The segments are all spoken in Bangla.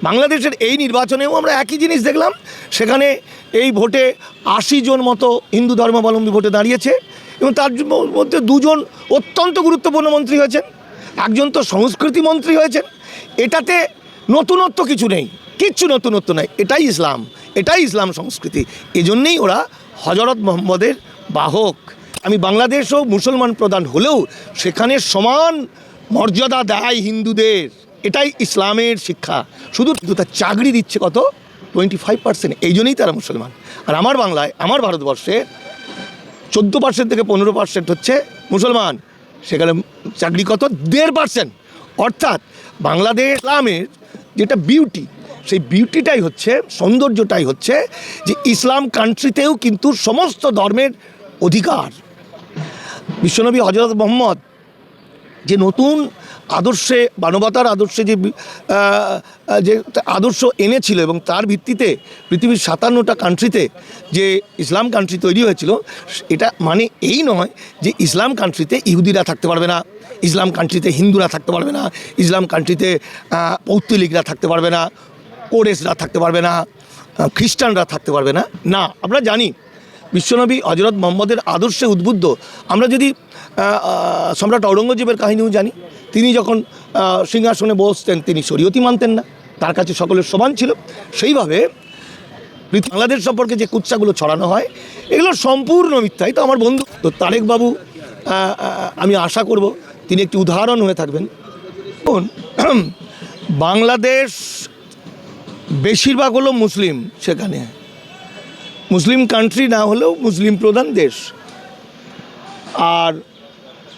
বাংলাদেশের এই নির্বাচনেও আমরা একই জিনিস দেখলাম। সেখানে এই ভোটে 80 জন মতো হিন্দু ধর্মাবলম্বী ভোটে দাঁড়িয়েছে এবং তার মধ্যে 2 জন অত্যন্ত গুরুত্বপূর্ণ মন্ত্রী হয়েছেন, একজন তো সংস্কৃতি মন্ত্রী হয়েছেন। এটাতে নতুনত্ব কিছু নেই, কিচ্ছু নতুনত্ব নেই। এটাই ইসলাম সংস্কৃতি। এজন্যেই ওরা হজরত মোহাম্মদের বাহক। আমি বাংলাদেশও মুসলমান প্রধান হলেও সেখানে সমান মর্যাদা দেয় হিন্দুদের, এটাই ইসলামের শিক্ষা। শুধু তার চাকরি দিচ্ছে কত 25%, এই জন্যই তারা মুসলমান। আর আমার বাংলায়, আমার ভারতবর্ষে 14% থেকে 15% হচ্ছে মুসলমান, সেখানে চাকরি কত 1.5%। অর্থাৎ বাংলাদেশ ইসলামের যেটা বিউটি, সেই বিউটিটাই হচ্ছে, সৌন্দর্যটাই হচ্ছে যে ইসলাম কান্ট্রিতেও কিন্তু সমস্ত ধর্মের অধিকার। বিশ্বনবী হজরত মোহাম্মদ যে নতুন আদর্শে, মানবতার আদর্শে যে আদর্শ এনেছিল এবং তার ভিত্তিতে পৃথিবীর 57টা কান্ট্রিতে যে ইসলাম কান্ট্রি তৈরি হয়েছিল, এটা মানে এই নয় যে ইসলাম কান্ট্রিতে ইহুদিরা থাকতে পারবে না, ইসলাম কান্ট্রিতে হিন্দুরা থাকতে পারবে না, ইসলাম কান্ট্রিতে পৌত্তলিকরা থাকতে পারবে না, কোরেসরা থাকতে পারবে না, খ্রিস্টানরা থাকতে পারবে না। না, আমরা জানি বিশ্বনবী হজরত মোহাম্মদের আদর্শে উদ্বুদ্ধ। আমরা যদি সম্রাট ঔরঙ্গজেবের কাহিনীও জানি, তিনি যখন সিংহাসনে বসতেন তিনি শরীয়তই মানতেন না, তার কাছে সকলের সমান ছিল। সেইভাবে বাংলাদেশ সম্পর্কে যে কুৎসাগুলো ছড়ানো হয় এগুলো সম্পূর্ণ মিথ্যাই। তো আমার বন্ধু তো তারেক বাবু, আমি আশা করব তিনি একটি উদাহরণ হয়ে থাকবেন। বাংলাদেশ বেশিরভাগ হলো মুসলিম, সেখানে মুসলিম কান্ট্রি না হলেও মুসলিম প্রধান দেশ। আর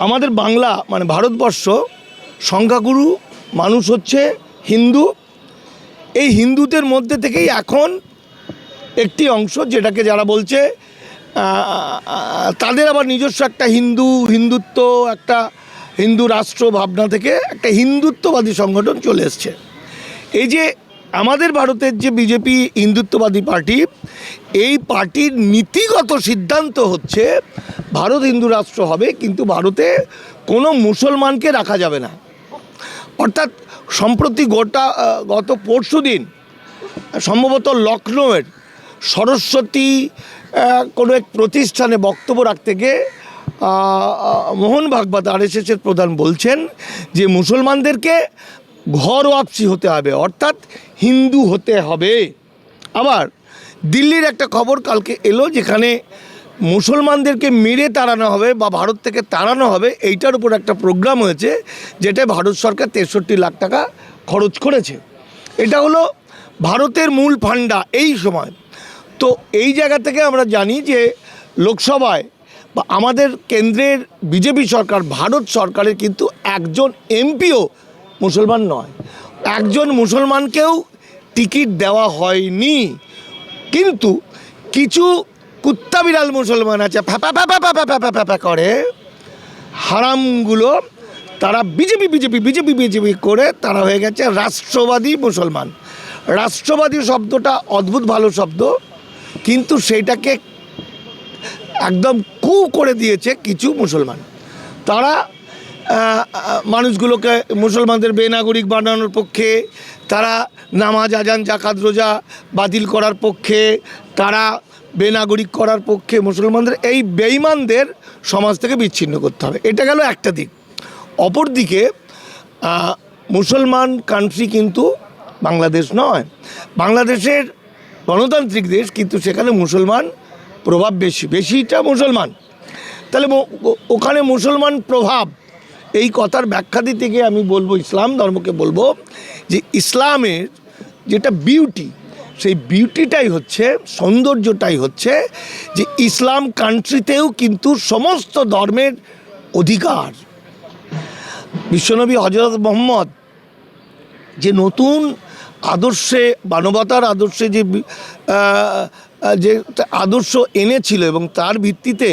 আমাদের বাংলা মানে ভারতবর্ষ সংখ্যাগুরু মানুষ হচ্ছে হিন্দু। এই হিন্দুদের মধ্যে থেকেই এখন একটি অংশ, যেটাকে যারা বলছে তাদের আবার নিজস্ব একটা হিন্দুত্ব, একটা হিন্দু রাষ্ট্র ভাবনা থেকে একটা হিন্দুত্ববাদী সংগঠন চলে এসছে। এই যে আমাদের ভারতের যে বিজেপি হিন্দুত্ববাদী পার্টি, এই পার্টির নীতিগত সিদ্ধান্ত হচ্ছে ভারত হিন্দু রাষ্ট্র হবে, কিন্তু ভারতে কোনো মুসলমানকে রাখা যাবে না। অর্থাৎ সম্প্রতি গত পরশু দিন সম্ভবত লখনৌয়ের সরস্বতী কোনো এক প্রতিষ্ঠানে বক্তব্য রাখতে গিয়ে মোহন ভাগবত আরএসএসের প্রধান বলছেন যে মুসলমানদেরকে ঘর ওয়াপসি হতে হবে, অর্থাৎ হিন্দু হতে হবে। আবার দিল্লির একটা খবর কালকে এলো, যেখানে মুসলমানদেরকে মেরে তাড়ানো হবে বা ভারত থেকে তাড়ানো হবে, এইটার উপর একটা প্রোগ্রাম হয়েছে, যেটা ভারত সরকার 63 লাখ টাকা খরচ করেছে। এটা হলো ভারতের মূল ফান্ডা এই সময়। তো এই জায়গা থেকে আমরা জানি যে লোকসভায় বা আমাদের কেন্দ্রের বিজেপি সরকার, ভারত সরকারের কিন্তু একজন এমপিও মুসলমান নয়, একজন মুসলমানকেও টিকিট দেওয়া হয়নি। কিন্তু কিছু কুত্তা বিড়াল মুসলমান আছে, ফ্যাপা ফ্যাপা ফ্যাপা ফ্যাপা ফ্যাপা করে, হারামগুলো, তারা বিজেপি করে তারা হয়ে গেছে রাষ্ট্রবাদী মুসলমান। রাষ্ট্রবাদী শব্দটা অদ্ভুত ভালো শব্দ, কিন্তু সেইটাকে একদম করে দিয়েছে কিছু মুসলমান। তারা মানুষগুলোকে মুসলমানদের বেনাগরিক বানানোর পক্ষে, তারা নামাজ আজান জাকাত রোজা বাতিল করার পক্ষে, তারা বেনাগরিক করার পক্ষে। মুসলমানদের এই বেঈমানদের সমাজ থেকে বিচ্ছিন্ন করতে হবে, এটা গেল একটা দিক। অপরদিকে মুসলমান কান্ট্রি কিন্তু বাংলাদেশ নয়, বাংলাদেশের গণতান্ত্রিক দেশ, কিন্তু সেখানে মুসলমান প্রভাব বেশিটা মুসলমান। তাহলে ওখানে মুসলমান প্রভাব, এই কথার ব্যাখ্যা দিতে গিয়ে আমি বলবো, ইসলাম ধর্মকে বলবো যে ইসলামের যেটা বিউটি, সেই বিউটিটাই হচ্ছে, সৌন্দর্যটাই হচ্ছে যে ইসলাম কান্ট্রিতেও কিন্তু সমস্ত ধর্মের অধিকার। বিশ্বনবী হজরত মোহাম্মদ যে নতুন আদর্শে, মানবতার আদর্শে যে আদর্শ এনেছিল এবং তার ভিত্তিতে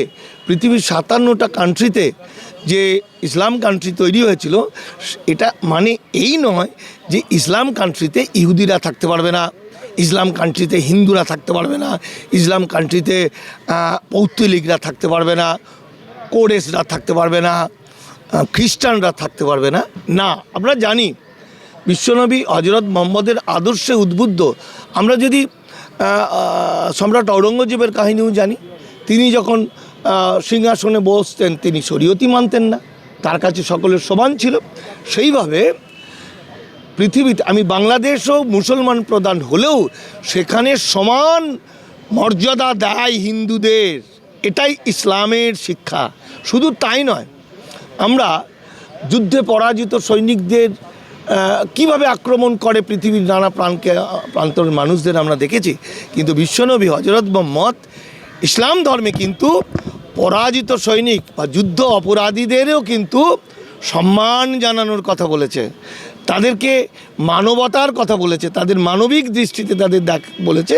পৃথিবীর 57টা কান্ট্রিতে যে ইসলাম কান্ট্রি তৈরি হয়েছিল, এটা মানে এই নয় যে ইসলাম কান্ট্রিতে ইহুদিরা থাকতে পারবে না, ইসলাম কান্ট্রিতে হিন্দুরা থাকতে পারবে না, ইসলাম কান্ট্রিতে পৌত্তলিকরা থাকতে পারবে না, কোরেসরা থাকতে পারবে না, খ্রিস্টানরা থাকতে পারবে না। না, আমরা জানি বিশ্বনবী হজরত মোহাম্মদের আদর্শে উদ্বুদ্ধ। আমরা যদি সম্রাট ঔরঙ্গজেবের কাহিনীও জানি, তিনি যখন সিংহাসনে বসতেন তিনি শরীয়তই মানতেন না, তার কাছে সকলের সমান ছিল। সেইভাবে পৃথিবীতে আমি বাংলাদেশও মুসলমান প্রধান হলেও সেখানে সমান মর্যাদা দেয় হিন্দুদের, এটাই ইসলামের শিক্ষা। শুধু তাই নয়, আমরা যুদ্ধে পরাজিত সৈনিকদের কিভাবে আক্রমণ করে পৃথিবীর নানা প্রান্তর মানুষদের আমরা দেখেছি, কিন্তু বিশ্বনবী হজরত মুহাম্মদ ইসলাম ধর্মে কিন্তু পরাজিত সৈনিক বা যুদ্ধ অপরাধীদেরও কিন্তু সম্মান জানানোর কথা বলেছে, তাদেরকে মানবতার কথা বলেছে, তাদের মানবিক দৃষ্টিতে তাদের বলেছে।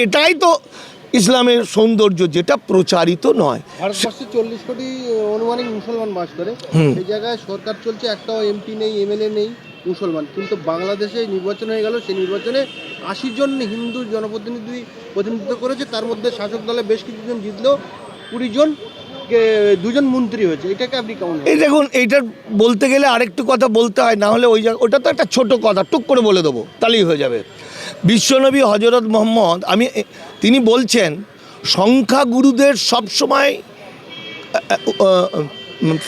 এটাই তো ইসলামের সৌন্দর্য, যেটা প্রচারিত নয়। ভারতবর্ষে 40 কোটি অনুমানিক মুসলমান বাস করে, সেই জায়গায় সরকার চলছে, একটাও এমপি নেই, এমএলএ নেই মুসলমান। কিন্তু বাংলাদেশে নির্বাচন হয়ে গেল, সেই নির্বাচনে 80 জন হিন্দু প্রতিনিধিত্ব করেছে, তার মধ্যে শাসক দলে বেশ কিছুজন জিতলেও 20 জন 2জন মন্ত্রী হয়েছে। এটাকে আপনি কেমন? এই দেখুন, এইটার বলতে গেলে আরেকটু কথা বলতে হয়, না হলে ওটা তো একটা ছোট কথা, টুক করে বলে দেবো তাহলেই হয়ে যাবে। বিশ্বনবী হজরত মোহাম্মদ তিনি বলছেন সংখ্যাগুরুদের সবসময়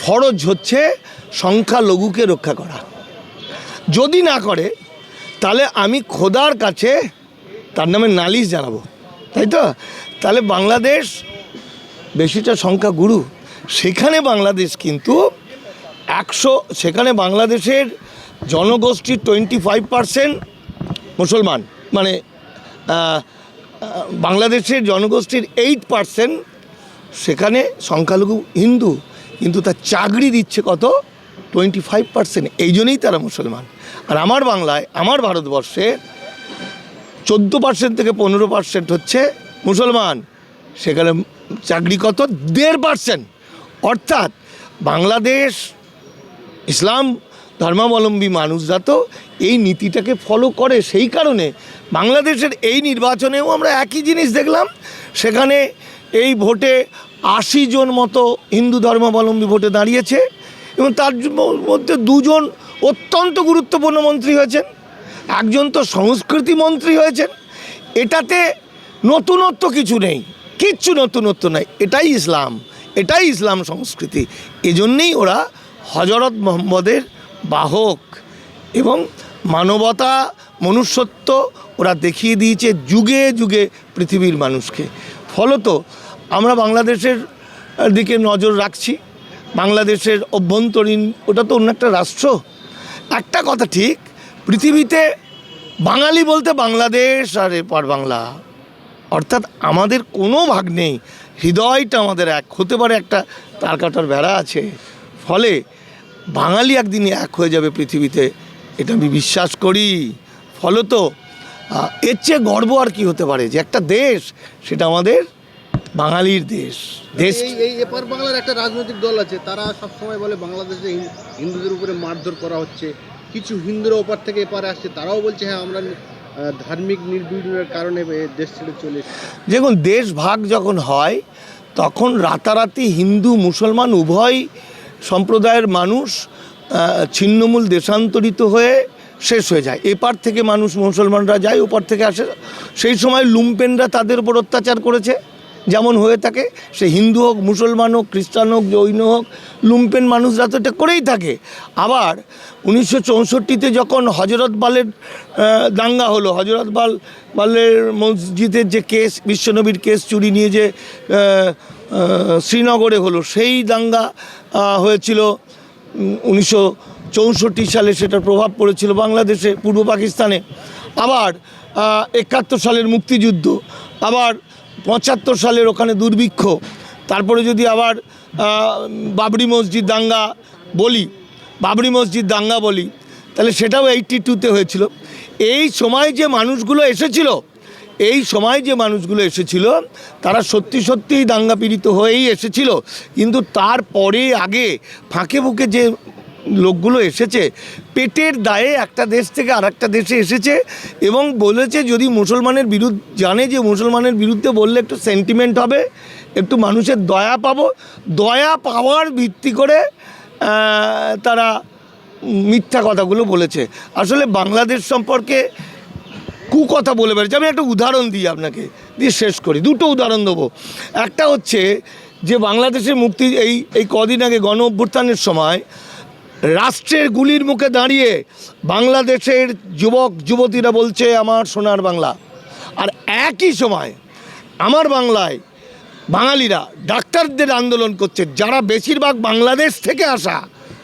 ফরজ হচ্ছে সংখ্যালঘুকে রক্ষা করা, যদি না করে তাহলে আমি খোদার কাছে তার নামে নালিশ জানাবো, তাই তো? তাহলে বাংলাদেশ বেশিটা সংখ্যাগুরু, সেখানে বাংলাদেশ কিন্তু 100, সেখানে বাংলাদেশের জনগোষ্ঠীর 25% মুসলমান, মানে বাংলাদেশের জনগোষ্ঠীর 8% সেখানে সংখ্যালঘু হিন্দু, কিন্তু তার চাকরি দিচ্ছে কত? 25%। এই জন্যই তারা মুসলমান। আর আমার বাংলায়, আমার ভারতবর্ষে 14% থেকে 15% হচ্ছে মুসলমান, সেখানে চাকরি কত? 1.5%। অর্থাৎ বাংলাদেশ ইসলাম ধর্মাবলম্বী মানুষরা তো এই নীতিটাকে ফলো করে, সেই কারণে বাংলাদেশের এই নির্বাচনেও আমরা একই জিনিস দেখলাম। সেখানে এই ভোটে 80 জন মতো হিন্দু ধর্মাবলম্বী ভোটে দাঁড়িয়েছে, এবং তার মধ্যে 2 জন অত্যন্ত গুরুত্বপূর্ণ মন্ত্রী হয়েছেন, একজন তো সংস্কৃতি মন্ত্রী হয়েছেন। এটাতে নতুনত্ব কিছু নেই, কিচ্ছু নতুনত্ব নেই, এটাই ইসলাম, এটাই ইসলাম সংস্কৃতি। এজন্যেই ওরা হজরত মোহাম্মদের বাহক, এবং মানবতা মনুষ্যত্ব ওরা দেখিয়ে দিয়েছে যুগে যুগে পৃথিবীর মানুষকে। ফলত আমরা বাংলাদেশের দিকে নজর রাখছি, বাংলাদেশের অভ্যন্তরীণ, ওটা তো অন্য একটা রাষ্ট্র। একটা কথা ঠিক, পৃথিবীতে বাঙালি বলতে বাংলাদেশ আর এপার বাংলা, অর্থাৎ আমাদের কোনো ভাগ নেই, হৃদয়টা আমাদের এক। হতে পারে একটা তার কাটার বেড়া আছে, ফলে বাঙালি একদিন এক হয়ে যাবে পৃথিবীতে, এটা আমি বিশ্বাস করি। ফলত এর চেয়ে গর্ব আর কি হতে পারে যে একটা দেশ, সেটা আমাদের বাঙালির দেশ। এই এপার বাংলার একটা রাজনৈতিক দল আছে, তারা সবসময় বলে বাংলাদেশে হিন্দুদের উপরে মারধর করা হচ্ছে। কিছু হিন্দুরা ওপার থেকে এপারে আসছে, তারাও বলছে হ্যাঁ আমরা ধার্মিক নির্বিড়ের কারণে দেশ ছেড়ে চলে এসেছি। দেখুন, দেশ ভাগ যখন হয় তখন রাতারাতি হিন্দু মুসলমান উভয় সম্প্রদায়ের মানুষ ছিন্নমূল দেশান্তরিত হয়ে শেষ হয়ে যায়। এপার থেকে মানুষ মুসলমানরা যায়, ওপার থেকে আসে। সেই সময় লুম্পেনরা তাদের উপর অত্যাচার করেছে, যেমন হয়ে থাকে, সে হিন্দু হোক, মুসলমান হোক, খ্রিস্টান হোক, জৈন হোক, লুম্পেন মানুষরা তো এটা করেই থাকে। আবার 1964-তে যখন হজরত বালের দাঙ্গা হলো, হজরত বালের মসজিদের যে কেস, বিশ্বনবীর কেস চুরি নিয়ে যে শ্রীনগরে হলো, সেই দাঙ্গা হয়েছিল 1964 সালে, সেটার প্রভাব পড়েছিল বাংলাদেশে, পূর্ব পাকিস্তানে। আবার 71 সালের মুক্তিযুদ্ধ, আবার 75 সালের ওখানে দুর্ভিক্ষ, তারপরে যদি আবার বাবরি মসজিদ দাঙ্গা বলি, তাহলে সেটাও 82-তে হয়েছিল। এই সময় যে মানুষগুলো এসেছিল তারা সত্যিই দাঙ্গা পীড়িত হয়েই এসেছিল, কিন্তু তারপরে আগে ফাঁকে বুকে যে লোকগুলো এসেছে, পেটের দায়ে একটা দেশ থেকে আর একটা দেশে এসেছে, এবং বলেছে যদি মুসলমানের বিরুদ্ধে, জানে যে মুসলমানের বিরুদ্ধে বললে একটু সেন্টিমেন্ট হবে, একটু মানুষের দয়া পাওয়ার ভিত্তি করে তারা মিথ্যা কথাগুলো বলেছে। আসলে বাংলাদেশ সম্পর্কে কুকথা বলে বেড়েছে। আমি একটা উদাহরণ দিই আপনাকে, দিয়ে শেষ করি। দুটো উদাহরণ দেবো। একটা হচ্ছে যে বাংলাদেশের মুক্তি এই কদিন আগে গণ অভ্যুত্থানের সময় রাষ্ট্রের গুলির মুখে দাঁড়িয়ে বাংলাদেশের যুবক যুবতীরা বলছে আমার সোনার বাংলা, আর একই সময় আমার বাংলায় বাঙালিরা ডাক্তারদের আন্দোলন করছে, যারা বেশিরভাগ বাংলাদেশ থেকে আসা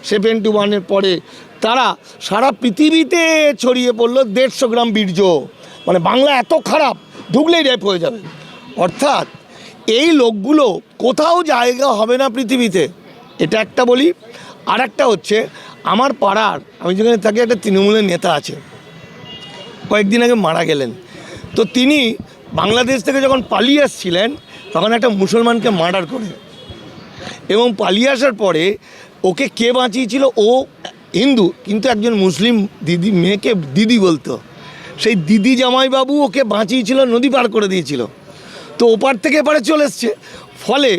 71-এর পরে, তারা সারা পৃথিবীতে ছড়িয়ে পড়লো 150 গ্রাম বীর্য। মানে বাংলা এত খারাপ, ঢুকলেই রেপ হয়ে যাবে। অর্থাৎ এই লোকগুলো কোথাও জায়গা হবে না পৃথিবীতে, এটা একটা বলি। আর একটা হচ্ছে আমার পাড়ার, আমি যেখানে থাকি, একটা তৃণমূলের নেতা আছে, কয়েকদিন আগে মারা গেলেন। তো তিনি বাংলাদেশ থেকে যখন পালিয়ে আসছিলেন তখন একটা মুসলমানকে মার্ডার করে, এবং পালিয়ে আসার পরে ওকে কে বাঁচিয়েছিল? ও হিন্দু কিন্তু একজন মুসলিম দিদি, মেয়েকে দিদি বলতো, সেই দিদি জামাইবাবু ওকে বাঁচিয়েছিল, নদী পার করে দিয়েছিল। তো ওপার থেকে এপারে চলে এসছে, ফলে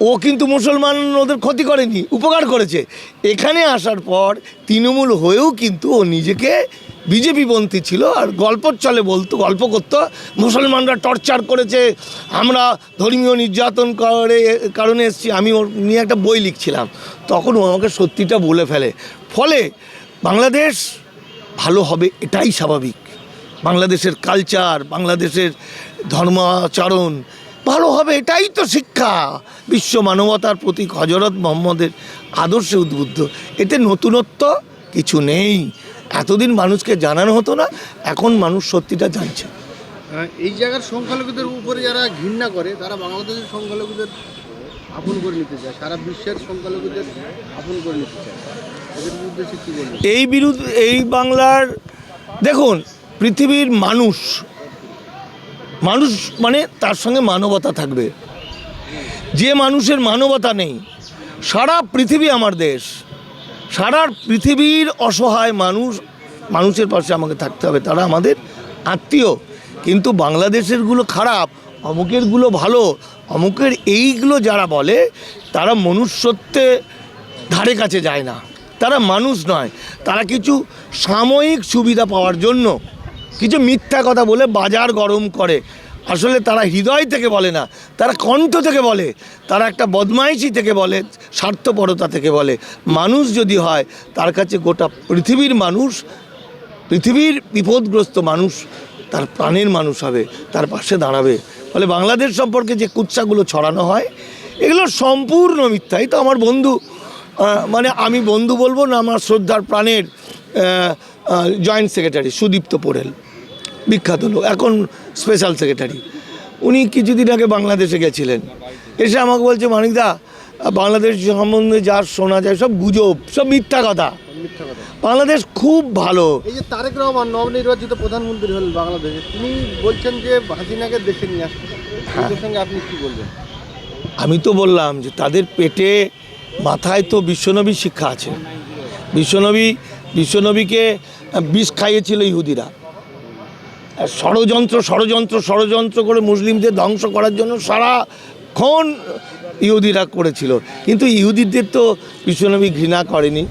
ও কিন্তু মুসলমান ওদের ক্ষতি করেনি, উপকার করেছে। এখানে আসার পর তৃণমূল হয়েও কিন্তু ও নিজেকে বিজেপিপন্থী ছিল, আর গল্পর চলে বলতো, গল্প করতো মুসলমানরা টর্চার করেছে, আমরা ধর্মীয় নির্যাতন কারণে এসেছি। আমি ওর নিয়ে একটা বই লিখছিলাম, তখন ও আমাকে সত্যিটা বলে ফেলে। ফলে বাংলাদেশ ভালো হবে এটাই স্বাভাবিক। বাংলাদেশের কালচার, বাংলাদেশের ধর্মাচরণ ভালো হবে এটাই তো শিক্ষা। বিশ্ব মানবতার প্রতীক হজরত মোহাম্মদের আদর্শে উদ্বুদ্ধ, এতে নতুনত্ব কিছু নেই। এতদিন মানুষকে জানানো হতো না, এখন মানুষ সত্যিটা জানছে। এই জায়গার সংখ্যালঘুদের উপরে যারা ঘৃণা করে, তারা বাংলাদেশের সংখ্যালঘুদের আপন করে নিতে চায়, সারা বিশ্বের সংখ্যালঘুদের আপন করে নিতে চায়। এদের বিরুদ্ধে কী বলবে? এই বাংলার, দেখুন, পৃথিবীর মানুষ মানে তার সঙ্গে মানবতা থাকবে। যে মানুষের মানবতা নেই, সারা পৃথিবী আমার দেশ, সারা পৃথিবীর অসহায় মানুষের পাশে আমাকে থাকতে হবে, তারা আমাদের আত্মীয়। কিন্তু বাংলাদেশেরগুলো খারাপ, অমুকেরগুলো ভালো, অমুকের এইগুলো যারা বলে, তারা মনুষ্যত্বে ধারে কাছে যায় না, তারা মানুষ নয়। তারা কিছু সাময়িক সুবিধা পাওয়ার জন্য কিছু মিথ্যা কথা বলে বাজার গরম করে। আসলে তারা হৃদয় থেকে বলে না, তারা কণ্ঠ থেকে বলে, তারা একটা বদমাইশি থেকে বলে, স্বার্থপরতা থেকে বলে। মানুষ যদি হয়, তার কাছে গোটা পৃথিবীর মানুষ, পৃথিবীর বিপদগ্রস্ত মানুষ তার প্রাণের মানুষ হবে, তার পাশে দাঁড়াবে। ফলে বাংলাদেশ সম্পর্কে যে কুৎসাগুলো ছড়ানো হয়, এগুলো সম্পূর্ণ মিথ্যা। এই তো আমার বন্ধু, মানে আমি বন্ধু বলবো না, আমার শ্রদ্ধার প্রাণের জয়েন্ট সেক্রেটারি সুদীপ্ত পোড়েল, বিখ্যাত লোক, এখন স্পেশাল সেক্রেটারি, উনি কিছুদিন আগে বাংলাদেশে গেছিলেন। এসে আমাকে বলছে, মানিকদা, বাংলাদেশ সম্বন্ধে যা শোনা যায় সব গুজব, সব মিথ্যা কথা। বাংলাদেশ খুব ভালো। এই যে তারেক রহমান নবনির্বাচিত প্রধানমন্ত্রী হলেন বাংলাদেশে, তিনি বলছেন যে হাসিনাকে দেশে নিয়ে আসতে, এর সঙ্গে আপনি কী বলবেন? আমি তো বললাম যে তাদের পেটে মাথায় তো বিশ্বনবী শিক্ষা আছে। বিশ্বনবীকে বিষ খাইয়েছিল ইহুদিরা, ষড়যন্ত্র করে মুসলিমদের ধ্বংস করার জন্য সারাক্ষণ ইহুদিরা করেছিল। কিন্তু ইহুদিদের তো বিশ্বনবী ঘৃণা করেনি,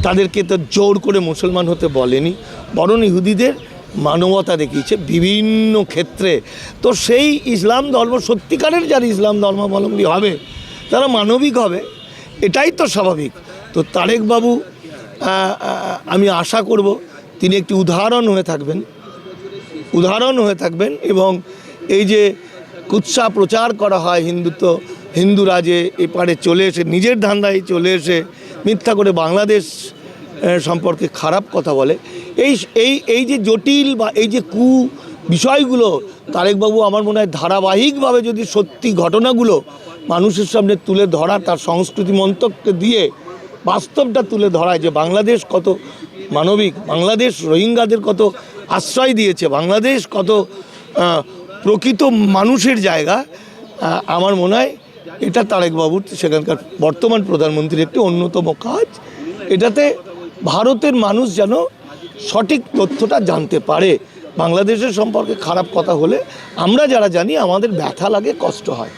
তাদেরকে তো জোর করে মুসলমান হতে বলেনি, বরং ইহুদিদের মানবতা দেখিয়েছে বিভিন্ন ক্ষেত্রে। তো সেই ইসলাম ধর্ম, সত্যিকারের যারা ইসলাম ধর্মাবলম্বী হবে, তারা মানবিক হবে, এটাই তো স্বাভাবিক। তো তারেকবাবু, আমি আশা করব তিনি একটি উদাহরণ হয়ে থাকবেন, এবং এই যে কুৎসা প্রচার করা হয় হিন্দুরা যে এপারে চলে এসে নিজের ধান্দায় চলে এসে মিথ্যা করে বাংলাদেশ সম্পর্কে খারাপ কথা বলে, এই যে জটিল বা এই যে বিষয়গুলো, তারেকবাবু আমার মনে হয় ধারাবাহিকভাবে যদি সত্যি ঘটনাগুলো মানুষের সামনে তুলে ধরা, তার সংস্কৃতি মন্ত্রকে দিয়ে বাস্তবটা তুলে ধরায় যে বাংলাদেশ কত মানবিক, বাংলাদেশ রোহিঙ্গাদের কত আশ্রয় দিয়েছে, বাংলাদেশ কত প্রকৃত মানুষের জায়গা, আমার মনে হয় এটা তারেকবাবুর, সেখানকার বর্তমান প্রধানমন্ত্রীর একটি অন্যতম কাজ। এটাতে ভারতের মানুষ যেন সঠিক তথ্যটা জানতে পারে। বাংলাদেশের সম্পর্কে খারাপ কথা হলে আমরা যারা জানি, আমাদের ব্যথা লাগে, কষ্ট হয়।